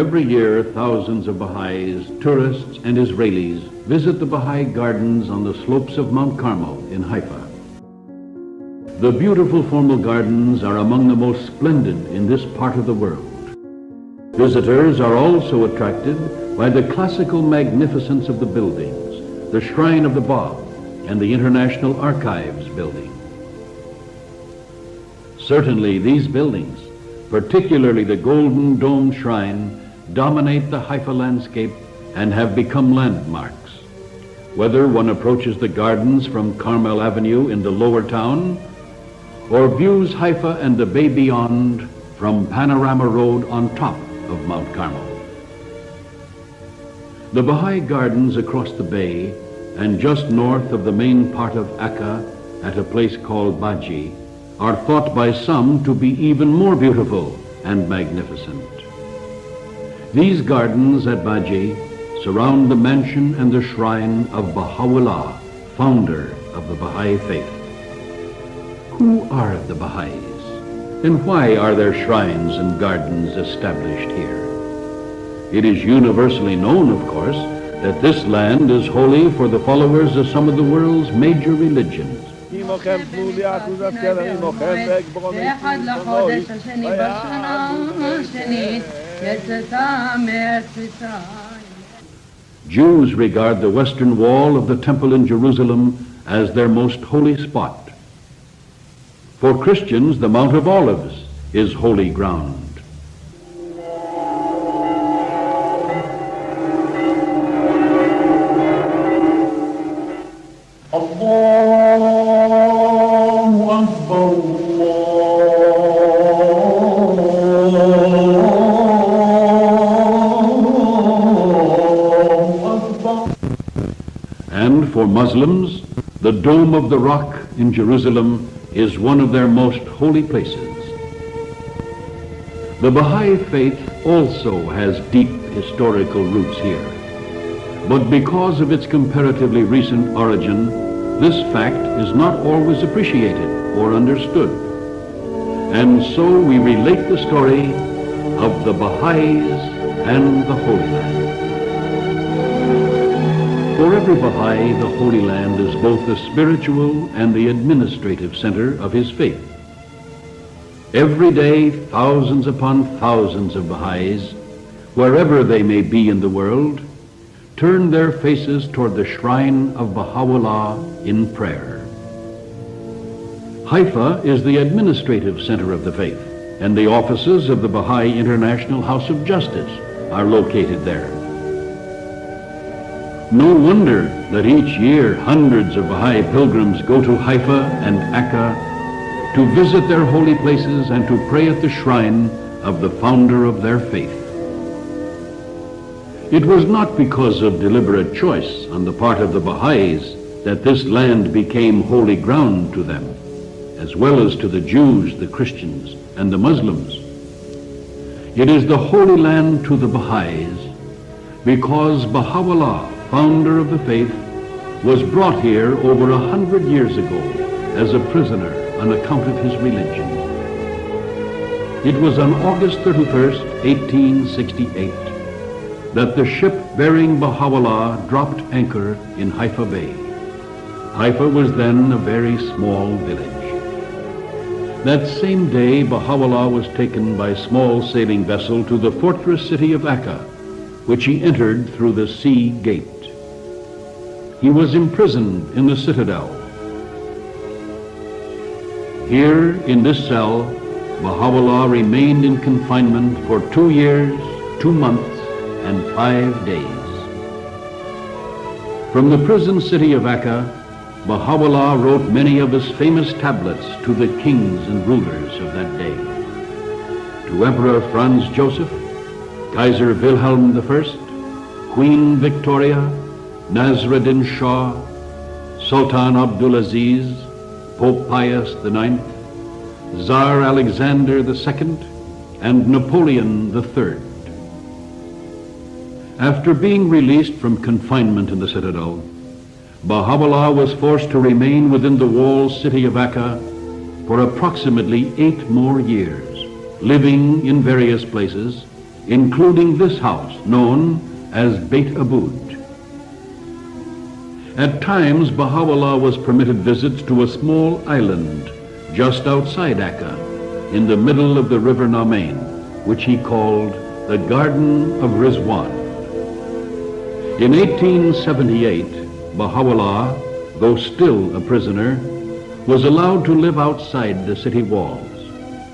every year, thousands of Bahá'ís, tourists and Israelis visit the Bahá'í gardens on the slopes of Mount Carmel in Haifa. The beautiful formal gardens are among the most splendid in this part of the world. Visitors are also attracted by the classical magnificence of the buildings, the Shrine of the Bab, and the International Archives building. Certainly these buildings, particularly the Golden Dome Shrine, dominate the Haifa landscape and have become landmarks. Whether one approaches the gardens from Carmel Avenue in the lower town, or views Haifa and the bay beyond from Panorama Road on top of Mount Carmel. The Baha'i gardens across the bay and just north of the main part of Akka at a place called Baji are thought by some to be even more beautiful and magnificent. These gardens at Baji surround the mansion and the shrine of Baha'u'llah, founder of the Baha'i faith. Who are the Baha'is, and why are their shrines and gardens established here? It is universally known, of course, that this land is holy for the followers of some of the world's major religions. Jews regard the western wall of the temple in Jerusalem as their most holy spot. For Christians, the Mount of Olives is holy ground. And for Muslims, the Dome of the Rock in Jerusalem is one of their most holy places. The Baha'i faith also has deep historical roots here. But because of its comparatively recent origin, this fact is not always appreciated or understood. And so we relate the story of the Baha'is and the Holy Land. For every Baha'i, the Holy Land is both the spiritual and the administrative center of his faith. Every day, thousands upon thousands of Baha'is, wherever they may be in the world, turn their faces toward the shrine of Baha'u'llah in prayer. Haifa is the administrative center of the faith, and the offices of the Baha'i International House of Justice are located there. No wonder that each year hundreds of Baha'i pilgrims go to Haifa and Akka to visit their holy places and to pray at the shrine of the founder of their faith. It was not because of deliberate choice on the part of the Baha'is that this land became holy ground to them, as well as to the Jews, the Christians, and the Muslims. It is the Holy Land to the Baha'is because Baha'u'llah, founder of the faith, was brought here over 100 years ago as a prisoner on account of his religion. It was on August 31st, 1868, that the ship bearing Baha'u'llah dropped anchor in Haifa Bay. Haifa was then a very small village. That same day, Baha'u'llah was taken by a small sailing vessel to the fortress city of Akka, which he entered through the sea gate. He was imprisoned in the citadel. Here, in this cell, Baha'u'llah remained in confinement for 2 years, 2 months, and 5 days. From the prison city of Akka, Baha'u'llah wrote many of his famous tablets to the kings and rulers of that day. To Emperor Franz Joseph, Kaiser Wilhelm I, Queen Victoria, Nasruddin Shah, Sultan Abdulaziz, Pope Pius IX, Tsar Alexander II, and Napoleon III. After being released from confinement in the citadel, Baha'u'llah was forced to remain within the walled city of Akka for approximately 8 more years, living in various places including this house known as Beit Abud. At times, Baha'u'llah was permitted visits to a small island just outside Akka, in the middle of the river Namain, which he called the Garden of Rizwan. In 1878, Baha'u'llah, though still a prisoner, was allowed to live outside the city walls.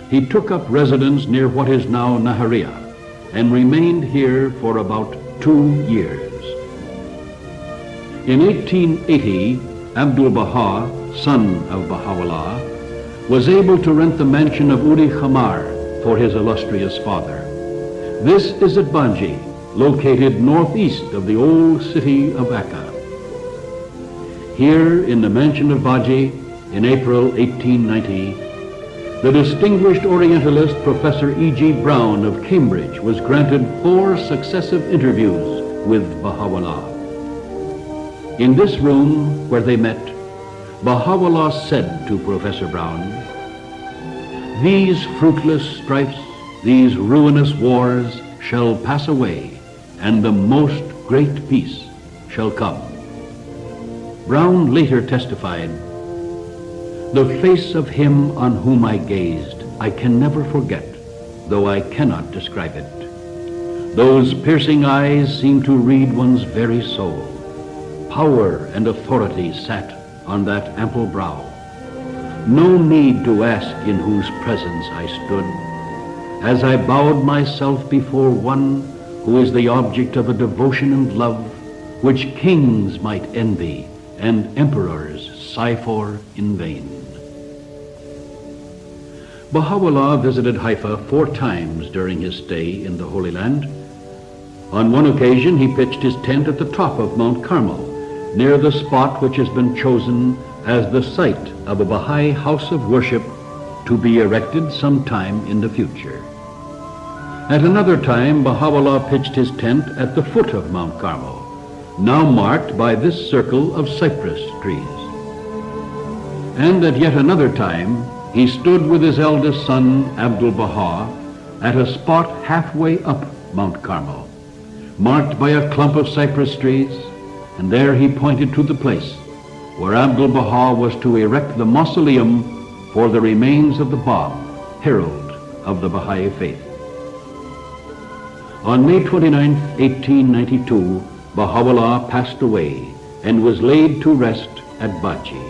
He took up residence near what is now Nahariya and remained here for about 2 years. In 1880, Abdul Baha, son of Baha'u'llah, was able to rent the mansion of Uri Khamar for his illustrious father. This is at Banji, located northeast of the old city of Akka. Here in the mansion of Baji, in April 1890, the distinguished Orientalist Professor E.G. Brown of Cambridge was granted 4 successive interviews with Baha'u'llah. In this room where they met, Baha'u'llah said to Professor Brown, "These fruitless strifes, these ruinous wars shall pass away, and the most great peace shall come." Brown later testified, "The face of him on whom I gazed I can never forget, though I cannot describe it. Those piercing eyes seemed to read one's very soul. Power and authority sat on that ample brow. No need to ask in whose presence I stood, as I bowed myself before one who is the object of a devotion and love which kings might envy and emperors sigh for in vain." Baha'u'llah visited Haifa 4 times during his stay in the Holy Land. On one occasion, he pitched his tent at the top of Mount Carmel, near the spot which has been chosen as the site of a Baha'i house of worship to be erected sometime in the future. At another time, Baha'u'llah pitched his tent at the foot of Mount Carmel, now marked by this circle of cypress trees. And at yet another time, he stood with his eldest son, Abdul Baha, at a spot halfway up Mount Carmel, marked by a clump of cypress trees, and there he pointed to the place where Abdul Baha was to erect the mausoleum for the remains of the Bab, herald of the Baha'i faith. On May 29, 1892, Baha'u'llah passed away and was laid to rest at Baji.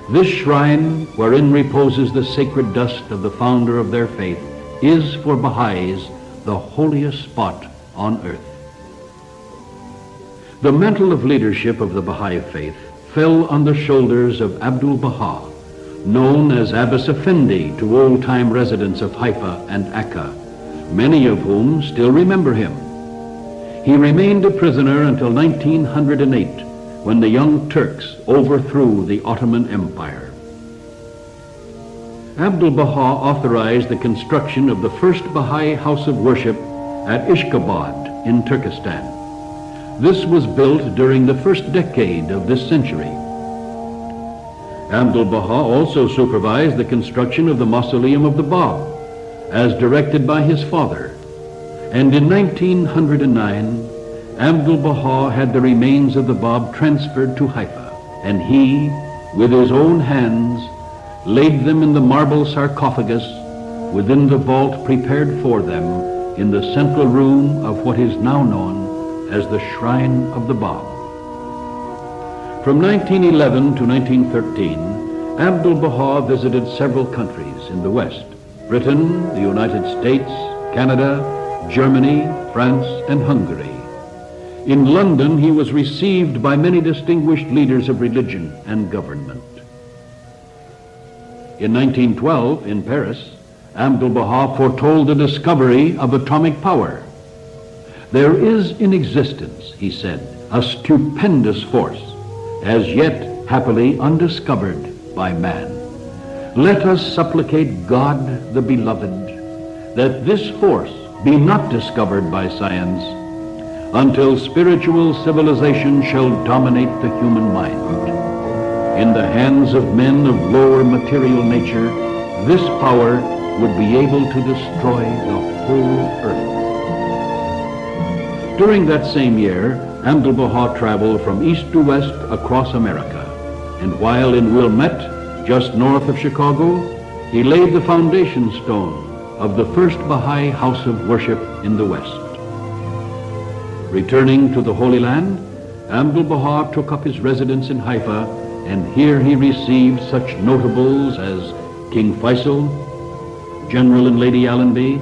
This shrine, wherein reposes the sacred dust of the founder of their faith, is for Baha'is the holiest spot on earth. The mantle of leadership of the Baha'i faith fell on the shoulders of Abdul Baha, known as Abbas Effendi to old-time residents of Haifa and Akka, many of whom still remember him. He remained a prisoner until 1908, when the Young Turks overthrew the Ottoman Empire. Abdul Baha authorized the construction of the first Baha'i house of worship at Ishkabad in Turkestan. This was built during the first decade of this century. Abdul Baha also supervised the construction of the Mausoleum of the Bab, as directed by his father. And in 1909, Abdul Baha had the remains of the Bab transferred to Haifa, and he, with his own hands, laid them in the marble sarcophagus within the vault prepared for them in the central room of what is now known as the Shrine of the Bab. From 1911 to 1913, Abdul Baha visited several countries in the West: Britain, the United States, Canada, Germany, France, and Hungary. In London, he was received by many distinguished leaders of religion and government. In 1912, in Paris, Abdul Baha foretold the discovery of atomic power. "There is in existence," he said, "a stupendous force, as yet happily undiscovered by man. Let us supplicate God the Beloved that this force be not discovered by science until spiritual civilization shall dominate the human mind. In the hands of men of lower material nature, this power would be able to destroy the whole earth." During that same year, Abdu'l-Baha traveled from east to west across America, and while in Wilmette, just north of Chicago, he laid the foundation stone of the first Baha'i house of worship in the West. Returning to the Holy Land, Abdu'l-Baha took up his residence in Haifa, and here he received such notables as King Faisal, General and Lady Allenby,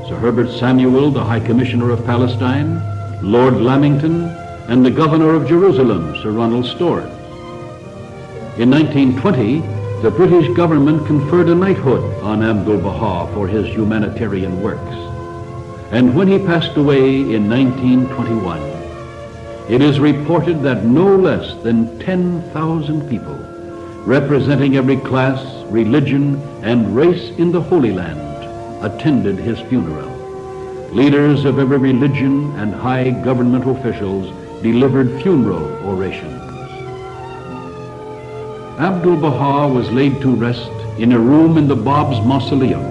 Sir Herbert Samuel, the High Commissioner of Palestine, Lord Lamington, and the Governor of Jerusalem, Sir Ronald Stores. In 1920, the British government conferred a knighthood on Abdu'l-Baha for his humanitarian works. And when he passed away in 1921, it is reported that no less than 10,000 people, representing every class, religion, and race in the Holy Land, attended his funeral. Leaders of every religion and high government officials delivered funeral orations. Abdu'l-Baha was laid to rest in a room in the Bab's Mausoleum,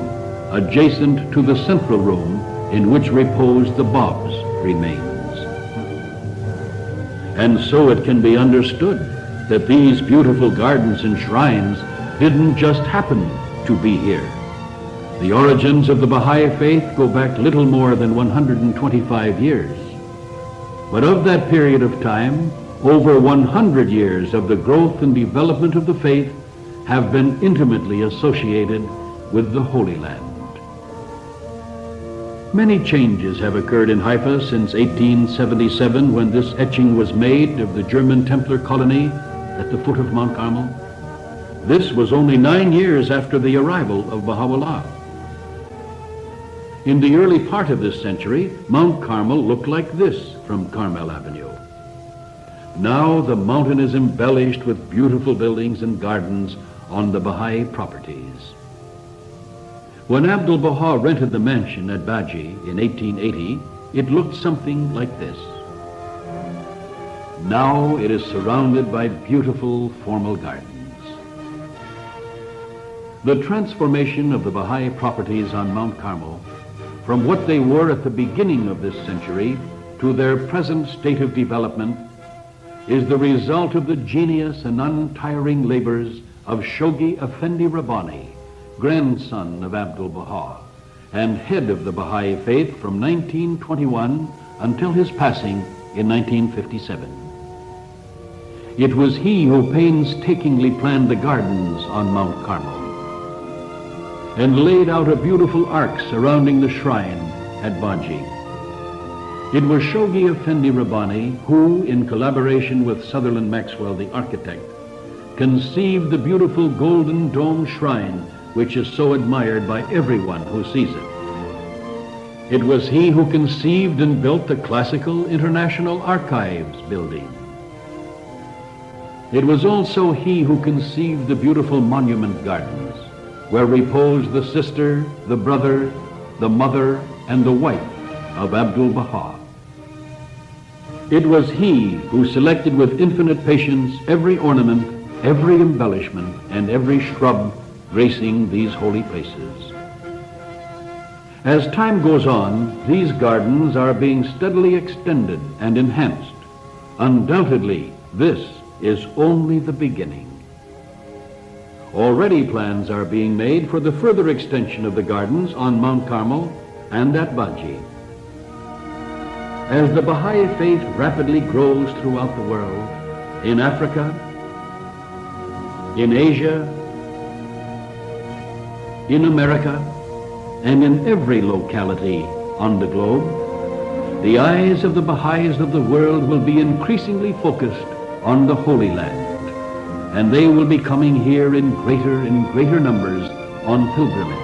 adjacent to the central room in which reposed the Bab's remains. And so it can be understood that these beautiful gardens and shrines didn't just happen to be here. The origins of the Baha'i faith go back little more than 125 years. But of that period of time, over 100 years of the growth and development of the faith have been intimately associated with the Holy Land. Many changes have occurred in Haifa since 1877, when this etching was made of the German Templar colony at the foot of Mount Carmel. This was only 9 years after the arrival of Baha'u'llah. In the early part of this century, Mount Carmel looked like this from Carmel Avenue. Now the mountain is embellished with beautiful buildings and gardens on the Baha'i properties. When Abdu'l-Baha rented the mansion at Baji in 1880, it looked something like this. Now it is surrounded by beautiful formal gardens. The transformation of the Baha'i properties on Mount Carmel from what they were at the beginning of this century to their present state of development is the result of the genius and untiring labors of Shoghi Effendi Rabbani, grandson of Abdu'l-Baha, and head of the Baha'i faith from 1921 until his passing in 1957. It was he who painstakingly planned the gardens on Mount Carmel and laid out a beautiful arc surrounding the shrine at Baji. It was Shoghi Effendi Rabbani who, in collaboration with Sutherland Maxwell, the architect, conceived the beautiful golden dome shrine which is so admired by everyone who sees it. It was he who conceived and built the classical International Archives building. It was also he who conceived the beautiful monument gardens where reposed the sister, the brother, the mother, and the wife of Abdu'l-Baha. It was he who selected with infinite patience every ornament, every embellishment, and every shrub gracing these holy places. As time goes on, these gardens are being steadily extended and enhanced. Undoubtedly, this is only the beginning. Already plans are being made for the further extension of the gardens on Mount Carmel and at Baji. As the Baha'i faith rapidly grows throughout the world, in Africa, in Asia, in America, and in every locality on the globe, the eyes of the Baha'is of the world will be increasingly focused on the Holy Land, and they will be coming here in greater and greater numbers on pilgrimage,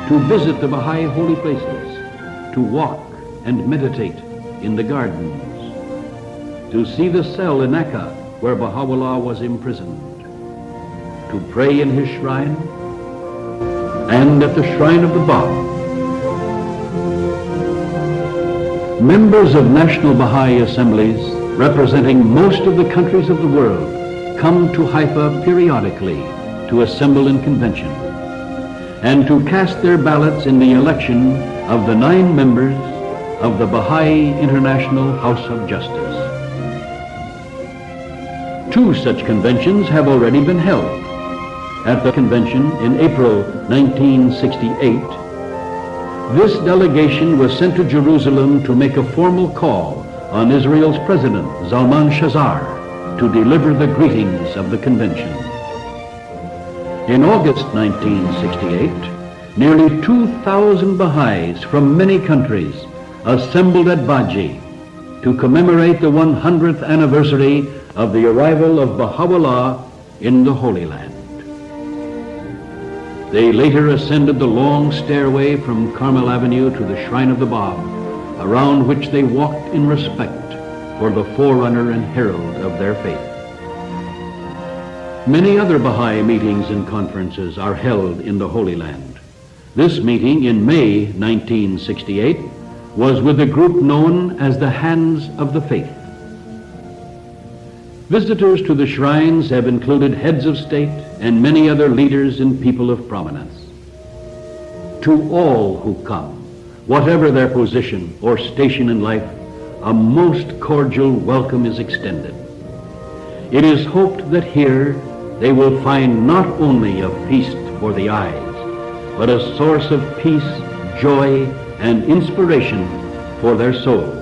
to visit the Baha'i holy places, to walk and meditate in the gardens, to see the cell in Akka where Baha'u'llah was imprisoned, to pray in his shrine, and at the shrine of the Bab. Members of national Baha'i assemblies representing most of the countries of the world come to Haifa periodically to assemble in convention and to cast their ballots in the election of the 9 members of the Baha'i International House of Justice. 2 such conventions have already been held. At the convention in April 1968, this delegation was sent to Jerusalem to make a formal call on Israel's president, Zalman Shazar, to deliver the greetings of the convention. In August 1968, nearly 2,000 Baha'is from many countries assembled at Baji to commemorate the 100th anniversary of the arrival of Baha'u'llah in the Holy Land. They later ascended the long stairway from Carmel Avenue to the Shrine of the Bab, around which they walked in respect for the forerunner and herald of their faith. Many other Baha'i meetings and conferences are held in the Holy Land. This meeting in May 1968 was with a group known as the Hands of the Faith. Visitors to the shrines have included heads of state and many other leaders and people of prominence. To all who come, whatever their position or station in life, a most cordial welcome is extended. It is hoped that here they will find not only a feast for the eyes, but a source of peace, joy, and inspiration for their souls.